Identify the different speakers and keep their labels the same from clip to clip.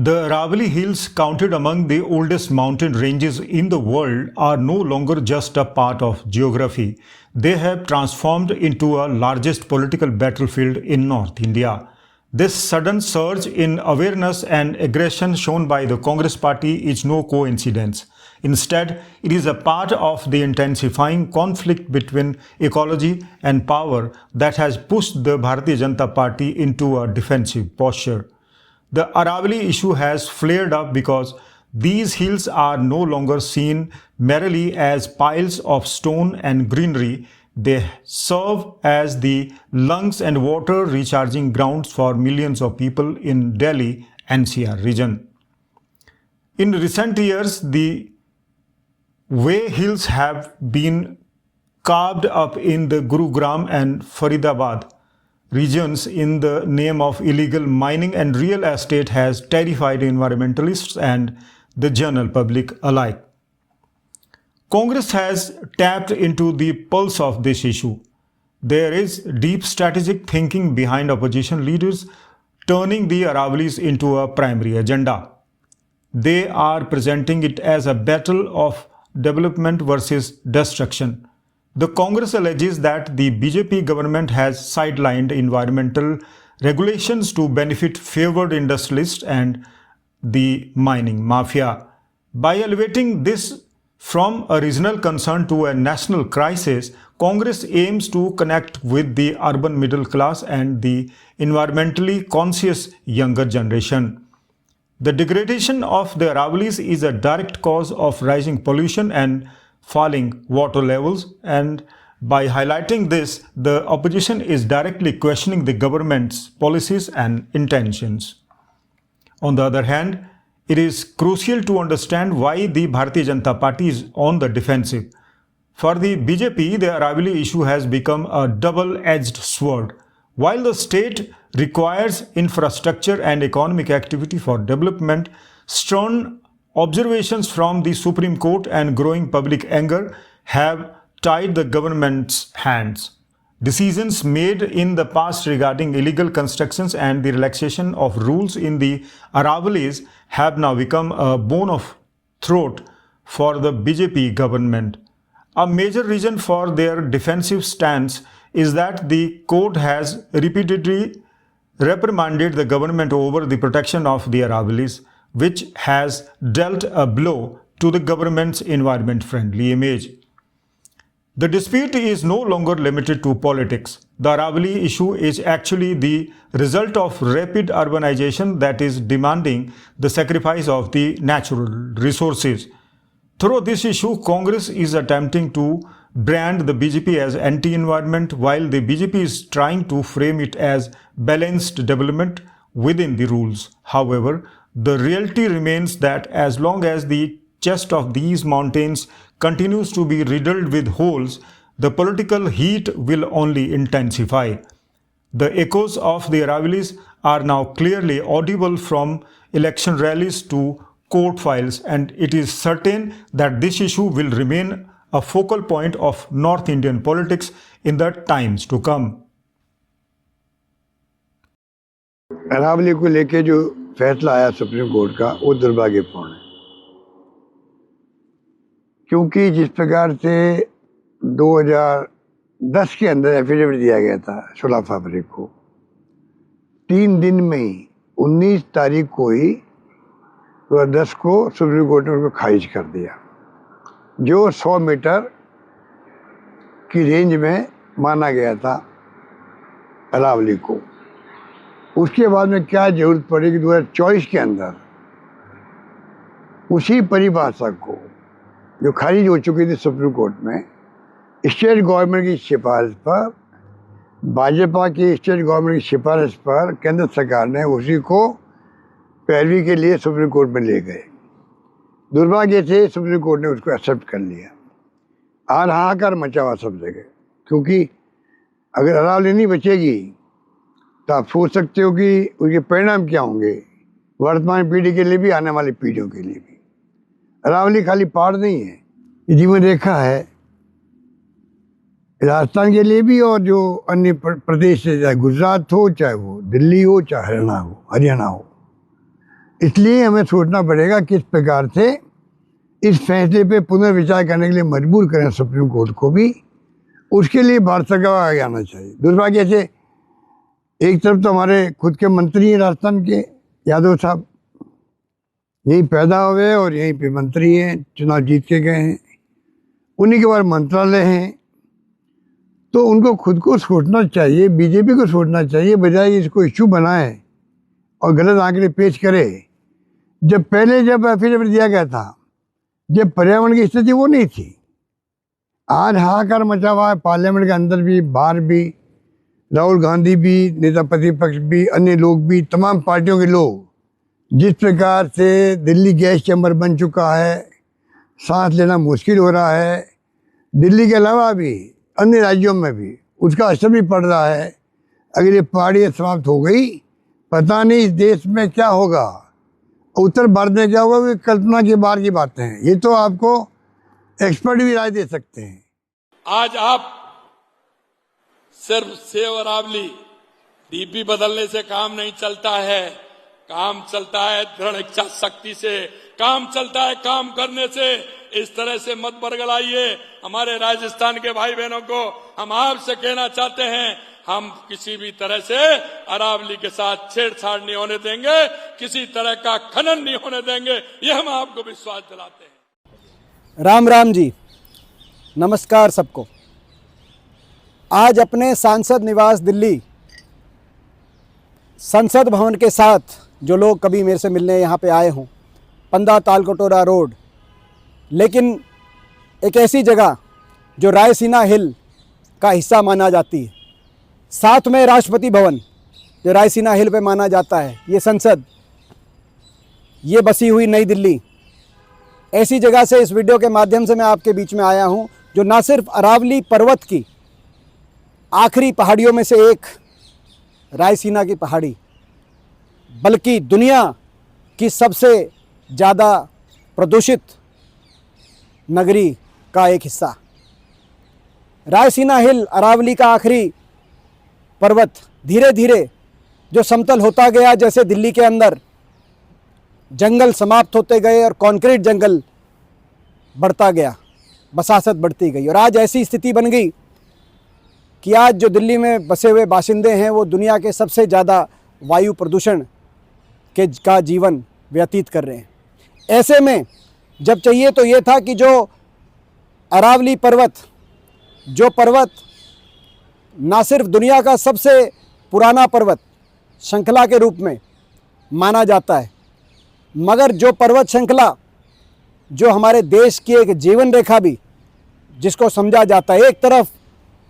Speaker 1: The Aravalli Hills, counted among the oldest mountain ranges in the world, are no longer just a part of geography. They have transformed into a largest political battlefield in North India. This sudden surge in awareness and aggression shown by the Congress party is no coincidence. Instead, it is a part of the intensifying conflict between ecology and power that has pushed the Bharatiya Janata Party into a defensive posture. The Aravalli issue has flared up because these hills are no longer seen merely as piles of stone and greenery. They serve as the lungs and water recharging grounds for millions of people in Delhi NCR region. In recent years, the way hills have been carved up in the Gurugram and Faridabad regions in the name of illegal mining and real estate has terrified environmentalists and the general public alike. Congress has tapped into the pulse of this issue. There is deep strategic thinking behind opposition leaders turning the Aravallis into a primary agenda. They are presenting it as a battle of development versus destruction. The Congress alleges that the BJP government has sidelined environmental regulations to benefit favored industrialists and the mining mafia. By elevating this from a regional concern to a national crisis, Congress aims to connect with the urban middle class and the environmentally conscious younger generation. The degradation of the Aravallis is a direct cause of rising pollution and falling water levels, and by highlighting this, the opposition is directly questioning the government's policies and intentions. On the other hand, it is crucial to understand why the Bharatiya Janata Party is on the defensive. For the BJP, the Aravalli issue has become a double-edged sword. While the state requires infrastructure and economic activity for development, stern observations from the Supreme Court and growing public anger have tied the government's hands. Decisions made in the past regarding illegal constructions and the relaxation of rules in the Aravallis have now become a bone of throat for the BJP government. A major reason for their defensive stance is that the court has repeatedly reprimanded the government over the protection of the Aravallis, which has dealt a blow to the government's environment-friendly image. The dispute is no longer limited to politics. The Aravalli issue is actually the result of rapid urbanization that is demanding the sacrifice of the natural resources. Through this issue, Congress is attempting to brand the BJP as anti-environment, while the BJP is trying to frame it as balanced development within the rules. However, the reality remains that as long as the chest of these mountains continues to be riddled with holes, the political heat will only intensify. The echoes of the Aravallis are now clearly audible from election rallies to court files, and it is certain that this issue will remain a focal point of North Indian politics in the times to come.
Speaker 2: Aravalli को लेके जो फैसला आया supreme court का वो दुर्भाग्यपूर्ण है, क्योंकि जिस प्रकार से 2010 के अंदर एफिडेविट दिया गया था 16 फरवरी को, 3 दिन में ही 19 तारीख को ही 2010 को सुप्रीम कोर्ट ने उसको खारिज कर दिया, जो 100 मीटर की रेंज में माना गया था अरावली को। उसके बाद में क्या जरूरत पड़ी कि 2024 के अंदर उसी परिभाषा को जो खारिज हो चुकी थी सुप्रीम कोर्ट में, स्टेट गवर्नमेंट की सिफारिश पर, भाजपा की स्टेट गवर्नमेंट की सिफारिश पर केंद्र सरकार ने उसी को पैरवी के लिए सुप्रीम कोर्ट में ले गए। दुर्भाग्य से सुप्रीम कोर्ट ने उसको एक्सेप्ट कर लिया और हाहाकार मचा हुआ सब जगह, क्योंकि अगर अरावली नहीं बचेगी तो आप सोच सकते हो कि उसके परिणाम क्या होंगे वर्तमान पीढ़ी के लिए भी, आने वाली पीढ़ियों के लिए भी। अरावली खाली पहाड़ नहीं है, ये जीवन रेखा है राजस्थान के लिए भी, और जो अन्य प्रदेश से, चाहे गुजरात हो, चाहे वो दिल्ली हो, चाहे हरियाणा हो। इसलिए हमें सोचना पड़ेगा किस प्रकार से इस फैसले पे पुनर्विचार करने के लिए मजबूर करें सुप्रीम कोर्ट को भी। उसके लिए भारत सरकार को आगे आना चाहिए। दुर्भाग्य से एक तरफ तो हमारे खुद के मंत्री हैं राजस्थान के, यादव साहब यहीं पैदा हुए और यहीं पे मंत्री हैं, चुनाव जीत के गए हैं, उन्हीं के बाद मंत्रालय हैं। तो उनको खुद को सोचना चाहिए, बीजेपी को सोचना चाहिए, बजाय इसको इश्यू बनाए और गलत आंकड़े पेश करे। जब एफिडेविट दिया गया था, जब पर्यावरण की स्थिति वो नहीं थी, आज हाहाकार मचा हुआ है पार्लियामेंट के अंदर भी बाहर भी। राहुल गांधी भी, नेता प्रतिपक्ष भी, अन्य लोग भी, तमाम पार्टियों के लोग जिस प्रकार से दिल्ली गैस चैम्बर बन चुका है, सांस लेना मुश्किल हो रहा है, दिल्ली के अलावा भी अन्य राज्यों में भी उसका असर भी पड़ रहा है। अगर ये पहाड़ियाँ समाप्त हो गई, पता नहीं इस देश में क्या होगा, उत्तर भारत में क्या होगा, कल्पना के बाहर की बातें हैं। ये तो आपको एक्सपर्ट भी राय दे सकते हैं।
Speaker 3: आज आप सिर्फ सेव और अरावली डीपी बदलने से काम नहीं चलता है, काम चलता है दृढ़ इच्छा शक्ति से, काम चलता है काम करने से। इस तरह से मत बरगलाइए। हमारे राजस्थान के भाई बहनों को हम आपसे कहना चाहते हैं, हम किसी भी तरह से अरावली के साथ छेड़छाड़ नहीं होने देंगे, किसी तरह का खनन नहीं होने देंगे, ये हम आपको विश्वास दिलाते हैं।
Speaker 4: राम राम जी, नमस्कार सबको। आज अपने सांसद निवास दिल्ली संसद भवन के साथ जो लोग कभी मेरे से मिलने यहाँ पे आए हों, पंदा तालकटोरा रोड, लेकिन एक ऐसी जगह जो रायसीना हिल का हिस्सा माना जाती है, साथ में राष्ट्रपति भवन जो रायसीना हिल पे माना जाता है, ये संसद, ये बसी हुई नई दिल्ली, ऐसी जगह से इस वीडियो के माध्यम से मैं आपके बीच में आया हूँ जो ना सिर्फ अरावली पर्वत की आखिरी पहाड़ियों में से एक रायसीना की पहाड़ी, बल्कि दुनिया की सबसे ज़्यादा प्रदूषित नगरी का एक हिस्सा। रायसीना हिल, अरावली का आखिरी पर्वत, धीरे धीरे जो समतल होता गया, जैसे दिल्ली के अंदर जंगल समाप्त होते गए और कंक्रीट जंगल बढ़ता गया, बसासत बढ़ती गई, और आज ऐसी स्थिति बन गई कि आज जो दिल्ली में बसे हुए बाशिंदे हैं वो दुनिया के सबसे ज़्यादा वायु प्रदूषण का जीवन व्यतीत कर रहे हैं। ऐसे में जब चाहिए तो ये था कि जो अरावली पर्वत, जो पर्वत ना सिर्फ दुनिया का सबसे पुराना पर्वत श्रृंखला के रूप में माना जाता है, मगर जो पर्वत श्रृंखला जो हमारे देश की एक जीवन रेखा भी जिसको समझा जाता है, एक तरफ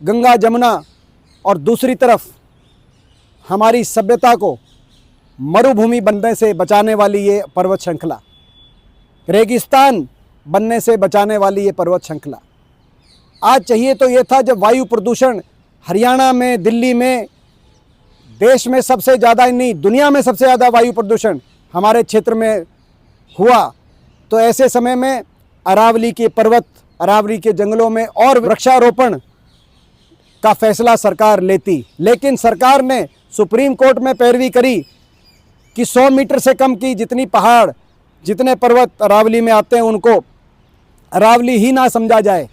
Speaker 4: गंगा जमुना और दूसरी तरफ हमारी सभ्यता को मरुभूमि बनने से बचाने वाली ये पर्वत श्रृंखला, रेगिस्तान बनने से बचाने वाली ये पर्वत श्रृंखला। आज चाहिए तो ये था, जब वायु प्रदूषण हरियाणा में, दिल्ली में, देश में सबसे ज़्यादा, नहीं दुनिया में सबसे ज़्यादा वायु प्रदूषण हमारे क्षेत्र में हुआ, तो ऐसे समय में अरावली के पर्वत, अरावली के जंगलों में और वृक्षारोपण का फैसला सरकार लेती। लेकिन सरकार ने सुप्रीम कोर्ट में पैरवी करी कि 100 मीटर से कम की जितनी पहाड़, जितने पर्वत अरावली में आते हैं उनको अरावली ही ना समझा जाए।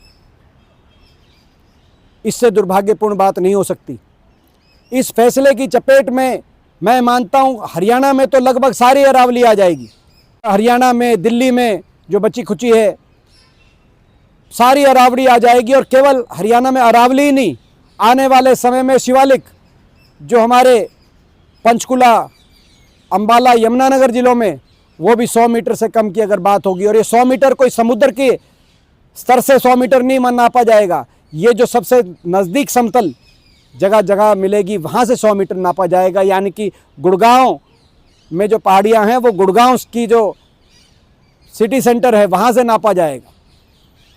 Speaker 4: इससे दुर्भाग्यपूर्ण बात नहीं हो सकती। इस फैसले की चपेट में मैं मानता हूँ हरियाणा में तो लगभग सारी अरावली आ जाएगी। हरियाणा में, दिल्ली में जो बची खुची है सारी अरावली आ जाएगी, और केवल हरियाणा में अरावली ही नहीं, आने वाले समय में शिवालिक जो हमारे पंचकुला, अंबाला, यमुनानगर जिलों में, वो भी 100 मीटर से कम की अगर बात होगी, और ये 100 मीटर कोई समुद्र के स्तर से 100 मीटर नहीं नापा जाएगा, ये जो सबसे नज़दीक समतल जगह जगह मिलेगी वहाँ से 100 मीटर नापा जाएगा। यानी कि गुड़गांव में जो पहाड़ियाँ हैं वो गुड़गांव की जो सिटी सेंटर है वहाँ से नापा जाएगा।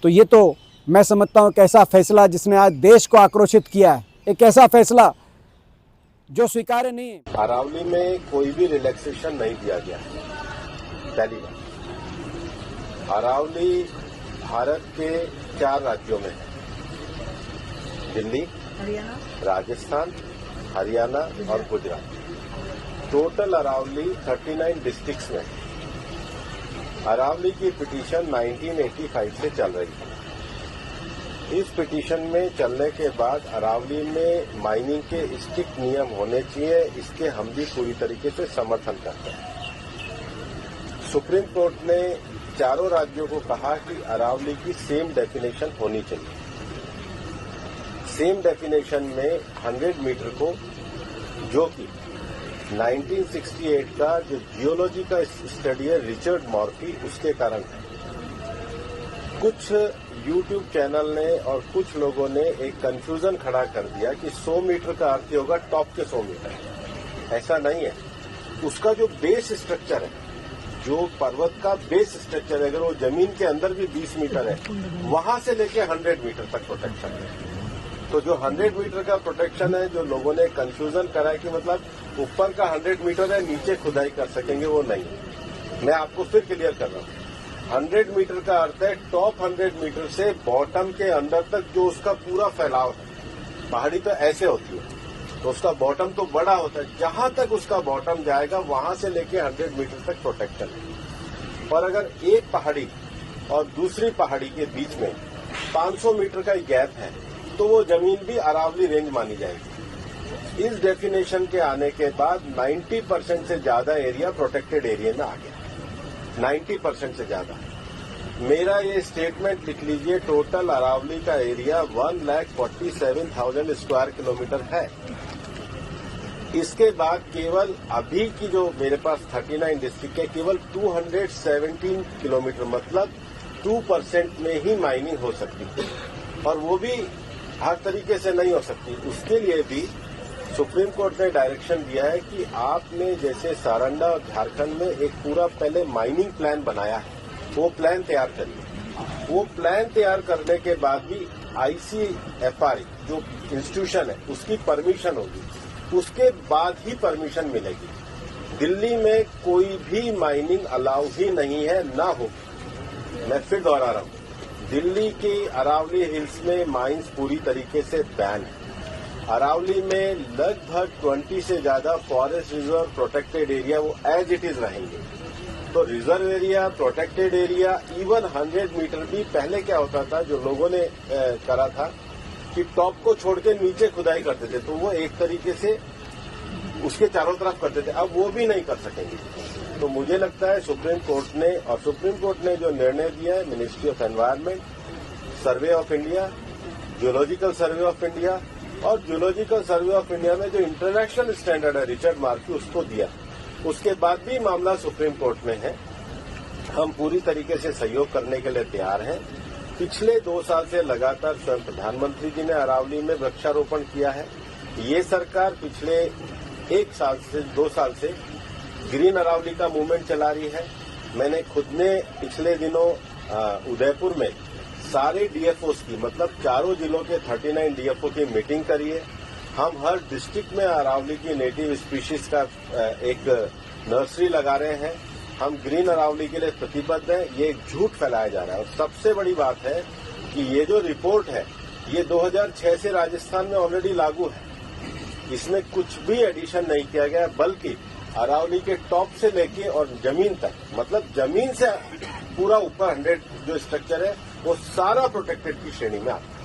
Speaker 4: तो ये तो मैं समझता हूँ कैसा फैसला जिसने आज देश को आक्रोशित किया है, एक ऐसा फैसला जो स्वीकार्य नहीं है।
Speaker 5: अरावली में कोई भी रिलैक्सेशन नहीं दिया गया। पहली बात, अरावली भारत के 4 राज्यों में है, दिल्ली, राजस्थान, हरियाणा और गुजरात। टोटल अरावली 39 डिस्ट्रिक्ट्स में। अरावली की पिटीशन 1985 से चल रही है। इस पिटीशन में चलने के बाद अरावली में माइनिंग के स्ट्रिक्ट नियम होने चाहिए, इसके हम भी पूरी तरीके से समर्थन करते हैं। सुप्रीम कोर्ट ने चारों राज्यों को कहा कि अरावली की सेम डेफिनेशन होनी चाहिए। सेम डेफिनेशन में 100 मीटर को, जो कि 1968 का जो जियोलॉजी का स्टडी है रिचर्ड मॉर्फी, उसके कारण है। कुछ यूट्यूब चैनल ने और कुछ लोगों ने एक कंफ्यूजन खड़ा कर दिया कि 100 मीटर का अर्थ होगा टॉप के 100 मीटर। ऐसा नहीं है। उसका जो बेस स्ट्रक्चर है, जो पर्वत का बेस स्ट्रक्चर है, अगर वो जमीन के अंदर भी 20 मीटर है, वहां से लेके 100 मीटर तक प्रोटेक्शन है। तो जो 100 मीटर का प्रोटेक्शन है, जो लोगों ने कंफ्यूजन करा है कि मतलब ऊपर का 100 मीटर है, नीचे खुदाई कर सकेंगे, वो नहीं। मैं आपको फिर क्लियर कर रहा हूं। 100 मीटर का अर्थ है टॉप 100 मीटर से बॉटम के अंदर तक जो उसका पूरा फैलाव है। पहाड़ी तो ऐसे होती है, तो उसका बॉटम तो बड़ा होता है। जहां तक उसका बॉटम जाएगा वहां से लेके 100 मीटर तक प्रोटेक्शन है। और अगर एक पहाड़ी और दूसरी पहाड़ी के बीच में 500 मीटर का गैप है, तो वो जमीन भी अरावली रेंज मानी जाएगी। इस डेफिनेशन के आने के बाद 90% से ज्यादा एरिया प्रोटेक्टेड एरिया में आ गया। 90% से ज्यादा। मेरा ये स्टेटमेंट लिख लीजिए, टोटल अरावली का एरिया 1,47,000 स्क्वायर किलोमीटर है। इसके बाद केवल अभी की जो मेरे पास 39 डिस्ट्रिक्ट है, केवल 217 किलोमीटर, मतलब 2% में ही माइनिंग हो सकती है। और वो भी हर तरीके से नहीं हो सकती। उसके लिए भी सुप्रीम कोर्ट ने डायरेक्शन दिया है कि आपने जैसे सारंडा और झारखंड में एक पूरा पहले माइनिंग प्लान बनाया है, वो प्लान तैयार करिए। वो प्लान तैयार करने के बाद भी ICFR जो इंस्टीट्यूशन है उसकी परमिशन होगी, उसके बाद ही परमिशन मिलेगी। दिल्ली में कोई भी माइनिंग अलाउ ही नहीं है, ना होगी। मैं फिर दोहरा रहा हूं, दिल्ली की अरावली हिल्स में माइंस पूरी तरीके से बैन है। अरावली में लगभग 20 से ज्यादा फॉरेस्ट रिजर्व प्रोटेक्टेड एरिया वो एज इट इज रहेंगे। तो reserve area, protected area, even 100 metre भी पहले क्या होता था, जो लोगों ने करा था कि टॉप को छोड़ के नीचे खुदाई करते थे, तो वो एक तरीके से उसके चारों तरफ करते थे। अब वो भी नहीं कर सकेंगे। तो मुझे लगता है सुप्रीम कोर्ट ने जो निर्णय दिया है, ministry of environment, survey of India, geological survey of India, और जियोलॉजिकल सर्वे ऑफ इंडिया में जो इंटरनेशनल स्टैंडर्ड है रिचर्ड मार्फी, उसको दिया। उसके बाद भी मामला सुप्रीम कोर्ट में है। हम पूरी तरीके से सहयोग करने के लिए तैयार हैं। पिछले 2 साल से लगातार स्वयं प्रधानमंत्री जी ने अरावली में वृक्षारोपण किया है। ये सरकार पिछले 2 साल से ग्रीन अरावली का मूवमेंट चला रही है। मैंने खुद ने पिछले दिनों उदयपुर में सारे डीएफओस की, मतलब चारों जिलों के 39 डीएफओ की मीटिंग करी है। हम हर डिस्ट्रिक्ट में अरावली की नेटिव स्पीशीज का एक नर्सरी लगा रहे हैं। हम ग्रीन अरावली के लिए प्रतिबद्ध हैं। ये एक झूठ फैलाया जा रहा है। और सबसे बड़ी बात है कि ये जो रिपोर्ट है, ये 2006 से राजस्थान में ऑलरेडी लागू है। इसमें कुछ भी एडिशन नहीं किया गया, बल्कि अरावली के टॉप से लेके और जमीन तक, मतलब जमीन से पूरा ऊपर 100 जो स्ट्रक्चर है, वो सारा प्रोटेक्टेड की श्रेणी में आता है।